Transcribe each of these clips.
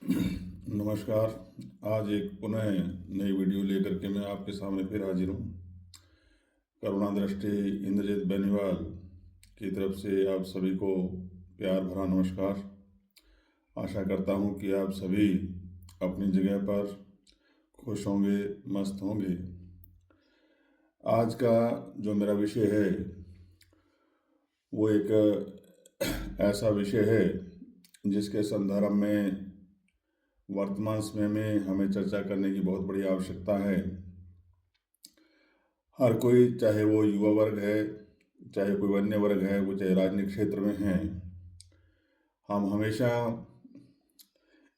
नमस्कार। आज एक पुनः नई वीडियो लेकर के मैं आपके सामने फिर हाजिर हूँ। करुणा दृष्टि इंद्रजीत बेनीवाल की तरफ से आप सभी को प्यार भरा नमस्कार। आशा करता हूँ कि आप सभी अपनी जगह पर खुश होंगे, मस्त होंगे। आज का जो मेरा विषय है वो एक ऐसा विषय है जिसके संदर्भ में वर्तमान समय में हमें चर्चा करने की बहुत बड़ी आवश्यकता है। हर कोई, चाहे वो युवा वर्ग है, चाहे कोई अन्य वर्ग है, वो चाहे राजनीतिक क्षेत्र में हैं, हम हमेशा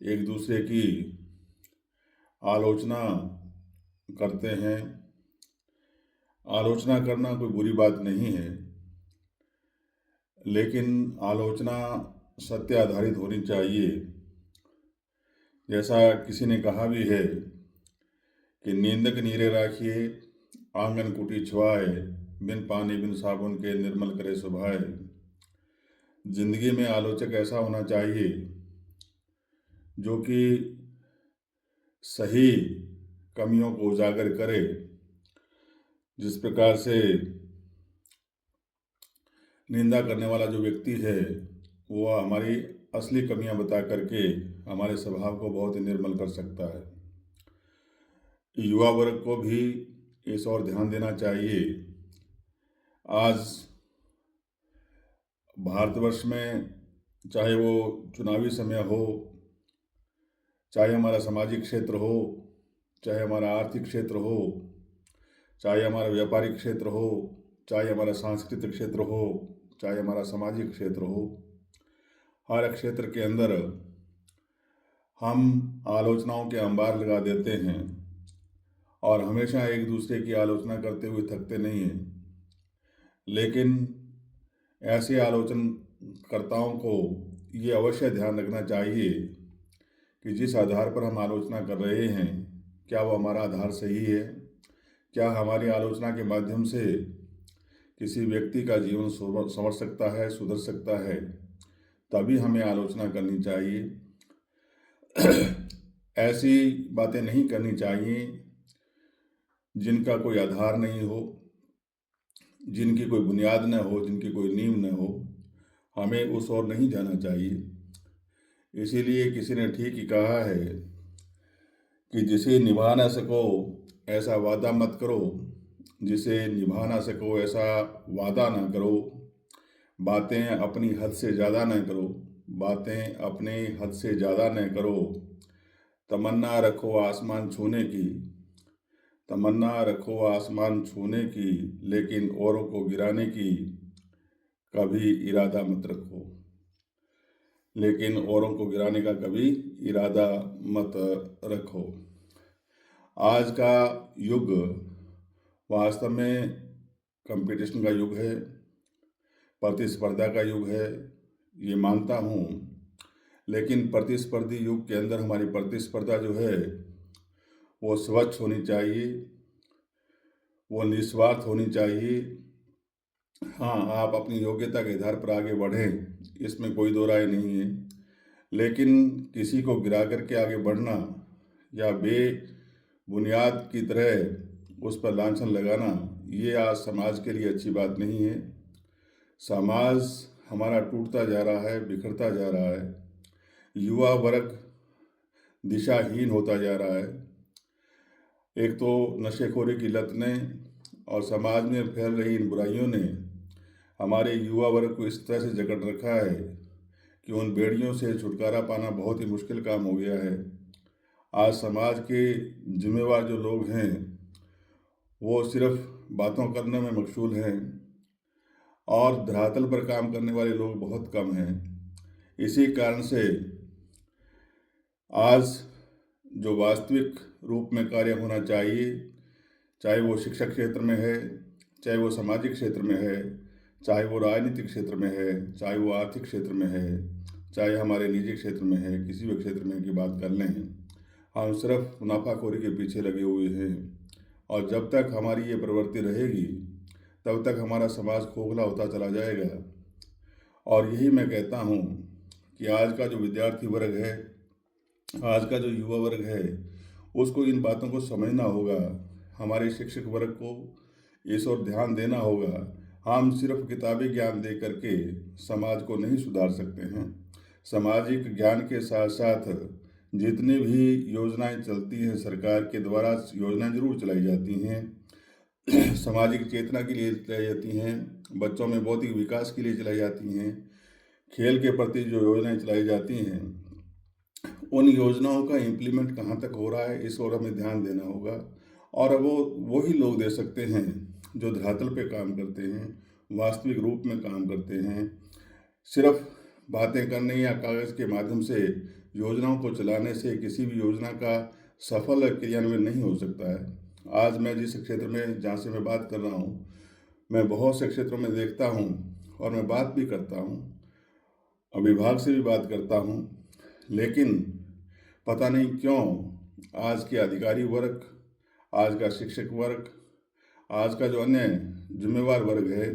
एक दूसरे की आलोचना करते हैं। आलोचना करना कोई बुरी बात नहीं है, लेकिन आलोचना सत्य आधारित होनी चाहिए। जैसा किसी ने कहा भी है कि निंदक नीरे राखिए, आंगन कुटी छुआए, बिन पानी बिन साबुन के निर्मल करे सुभाए। जिंदगी में आलोचक ऐसा होना चाहिए जो कि सही कमियों को उजागर करे। जिस प्रकार से निंदा करने वाला जो व्यक्ति है वो हमारी असली कमियां बता करके हमारे स्वभाव को बहुत ही निर्मल कर सकता है। युवा वर्ग को भी इस ओर ध्यान देना चाहिए। आज भारतवर्ष में चाहे वो चुनावी समय हो, चाहे हमारा सामाजिक क्षेत्र हो, चाहे हमारा आर्थिक क्षेत्र हो, चाहे हमारा व्यापारिक क्षेत्र हो, चाहे हमारा सांस्कृतिक क्षेत्र हो, चाहे हमारा सामाजिक क्षेत्र हो, हर क्षेत्र के अंदर हम आलोचनाओं के अंबार लगा देते हैं और हमेशा एक दूसरे की आलोचना करते हुए थकते नहीं हैं। लेकिन ऐसे आलोचनकर्ताओं को ये अवश्य ध्यान रखना चाहिए कि जिस आधार पर हम आलोचना कर रहे हैं, क्या वो हमारा आधार सही है? क्या हमारी आलोचना के माध्यम से किसी व्यक्ति का जीवन संवर सकता है, सुधर सकता है? तभी हमें आलोचना करनी चाहिए। ऐसी बातें नहीं करनी चाहिए जिनका कोई आधार नहीं हो, जिनकी कोई बुनियाद न हो, जिनकी कोई नींव न हो। हमें उस ओर नहीं जाना चाहिए। इसीलिए किसी ने ठीक ही कहा है कि जिसे निभा ना सको ऐसा वादा मत करो, जिसे निभा ना सको ऐसा वादा ना करो। बातें अपनी हद से ज़्यादा न करो, बातें अपने हद से ज़्यादा न करो। तमन्ना रखो आसमान छूने की, तमन्ना रखो आसमान छूने की, लेकिन औरों को गिराने की कभी इरादा मत रखो। लेकिन औरों को गिराने का कभी इरादा मत रखो। आज का युग वास्तव में कंपटीशन का युग है, प्रतिस्पर्धा का युग है, ये मानता हूँ। लेकिन प्रतिस्पर्धी युग के अंदर हमारी प्रतिस्पर्धा जो है वो स्वच्छ होनी चाहिए, वो निस्वार्थ होनी चाहिए। हाँ, आप अपनी योग्यता के आधार पर आगे बढ़ें, इसमें कोई दो राय नहीं है। लेकिन किसी को गिरा करके आगे बढ़ना या बेबुनियाद की तरह उस पर लांछन लगाना, ये आज समाज के लिए अच्छी बात नहीं है। समाज हमारा टूटता जा रहा है, बिखरता जा रहा है। युवा वर्ग दिशाहीन होता जा रहा है। एक तो नशेखोरी की लत ने और समाज में फैल रही इन बुराइयों ने हमारे युवा वर्ग को इस तरह से जकड़ रखा है कि उन बेड़ियों से छुटकारा पाना बहुत ही मुश्किल काम हो गया है। आज समाज के जिम्मेवार जो लोग हैं वो सिर्फ बातों करने में मशगूल हैं और धरातल पर काम करने वाले लोग बहुत कम हैं। इसी कारण से आज जो वास्तविक रूप में कार्य होना चाहिए, चाहे वो शिक्षा क्षेत्र में है, चाहे वो सामाजिक क्षेत्र में है, चाहे वो राजनीतिक क्षेत्र में है, चाहे वो आर्थिक क्षेत्र में है, चाहे हमारे निजी क्षेत्र में है, किसी भी क्षेत्र में की बात कर लें, हम सिर्फ मुनाफाखोरी के पीछे लगे हुए हैं। और जब तक हमारी ये प्रवृत्ति रहेगी तब तक हमारा समाज खोखला होता चला जाएगा। और यही मैं कहता हूँ कि आज का जो विद्यार्थी वर्ग है आज का जो युवा वर्ग है उसको इन बातों को समझना होगा। हमारे शिक्षक वर्ग को इस ओर ध्यान देना होगा। हम सिर्फ किताबी ज्ञान दे करके समाज को नहीं सुधार सकते हैं। सामाजिक ज्ञान के साथ साथ जितनी भी योजनाएं चलती हैं सरकार के द्वारा, योजनाएं जरूर चलाई जाती हैं। सामाजिक चेतना के लिए चलाई जाती हैं, बच्चों में बौद्धिक विकास के लिए चलाई जाती हैं, खेल के प्रति जो योजनाएं चलाई जाती हैं, उन योजनाओं का इम्प्लीमेंट कहाँ तक हो रहा है, इस ओर हमें ध्यान देना होगा। और वो वही लोग दे सकते हैं जो धरातल पे काम करते हैं, वास्तविक रूप में काम करते हैं। सिर्फ बातें करने या कागज़ के माध्यम से योजनाओं को चलाने से किसी भी योजना का सफल क्रियान्वयन नहीं हो सकता है। आज मैं जिस क्षेत्र में जहाँ से मैं बात कर रहा हूँ, मैं बहुत से क्षेत्रों में देखता हूँ और मैं बात भी करता हूँ और विभाग से भी बात करता हूँ, लेकिन पता नहीं क्यों आज के अधिकारी वर्ग, आज का शिक्षक वर्ग, आज का जो अन्य जिम्मेवार वर्ग है,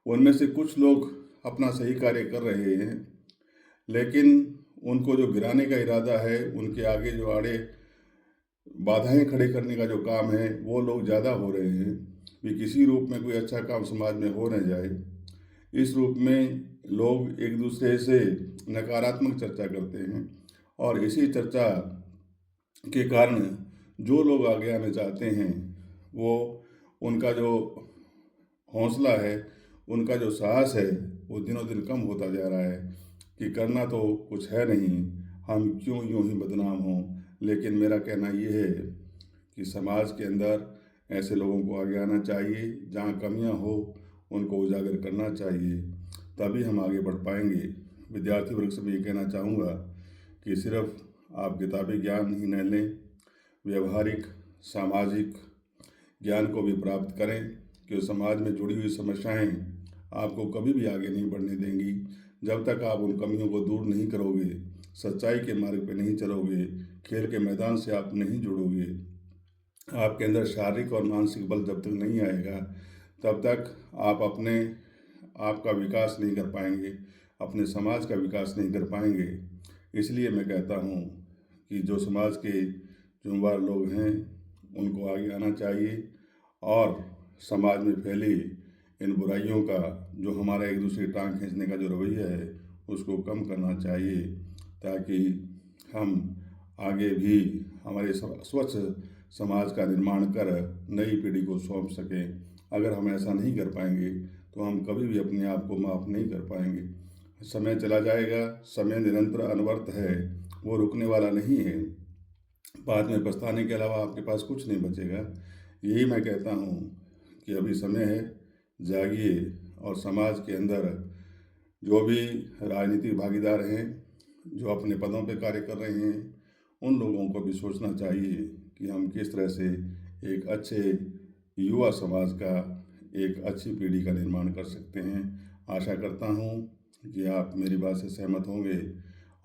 उनमें से कुछ लोग अपना सही कार्य कर रहे हैं, लेकिन उनको जो गिराने का इरादा है, उनके आगे जो आड़े बाधाएं खड़े करने का जो काम है, वो लोग ज़्यादा हो रहे हैं कि किसी रूप में कोई अच्छा काम समाज में हो न जाए। इस रूप में लोग एक दूसरे से नकारात्मक चर्चा करते हैं और इसी चर्चा के कारण जो लोग आगे आना चाहते हैं, वो उनका जो हौसला है, उनका जो साहस है, वो दिनों दिन कम होता जा रहा है कि करना तो कुछ है नहीं, हम क्यों यूं ही बदनाम हों। लेकिन मेरा कहना ये है कि समाज के अंदर ऐसे लोगों को आगे आना चाहिए, जहाँ कमियां हो उनको उजागर करना चाहिए, तभी हम आगे बढ़ पाएंगे। विद्यार्थी वर्ग से मैं ये कहना चाहूँगा कि सिर्फ आप किताबी ज्ञान ही न लें, व्यवहारिक सामाजिक ज्ञान को भी प्राप्त करें कि समाज में जुड़ी हुई समस्याएं आपको कभी भी आगे नहीं बढ़ने देंगी। जब तक आप उन कमियों को दूर नहीं करोगे, सच्चाई के मार्ग पर नहीं चलोगे, खेल के मैदान से आप नहीं जुड़ोगे, आपके अंदर शारीरिक और मानसिक बल जब तक नहीं आएगा, तब तक आप आपका विकास नहीं कर पाएंगे, अपने समाज का विकास नहीं कर पाएंगे। इसलिए मैं कहता हूँ कि जो समाज के जिम्मेदार लोग हैं उनको आगे आना चाहिए और समाज में फैली इन बुराइयों का, जो हमारा एक दूसरे की टांग खींचने का जो रवैया है, उसको कम करना चाहिए, ताकि हम आगे भी हमारे स्वच्छ समाज का निर्माण कर नई पीढ़ी को सौंप सकें। अगर हम ऐसा नहीं कर पाएंगे तो हम कभी भी अपने आप को माफ़ नहीं कर पाएंगे। समय चला जाएगा, समय निरंतर अनवर्त है, वो रुकने वाला नहीं है। बाद में पछताने के अलावा आपके पास कुछ नहीं बचेगा। यही मैं कहता हूँ कि अभी समय है, जागिए और समाज के अंदर जो भी राजनीतिक भागीदार हैं, जो अपने पदों पे कार्य कर रहे हैं, उन लोगों को भी सोचना चाहिए कि हम किस तरह से एक अच्छे युवा समाज का, एक अच्छी पीढ़ी का निर्माण कर सकते हैं। आशा करता हूँ कि आप मेरी बात से सहमत होंगे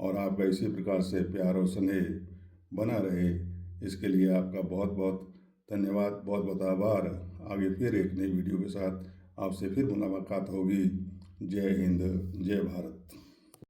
और आपका इसी प्रकार से प्यार और स्नेह बना रहे। इसके लिए आपका बहुत बहुत धन्यवाद, बहुत बहुत आभार। आगे फिर एक नई वीडियो के साथ आपसे फिर मुलाकात होगी। जय हिंद, जय भारत।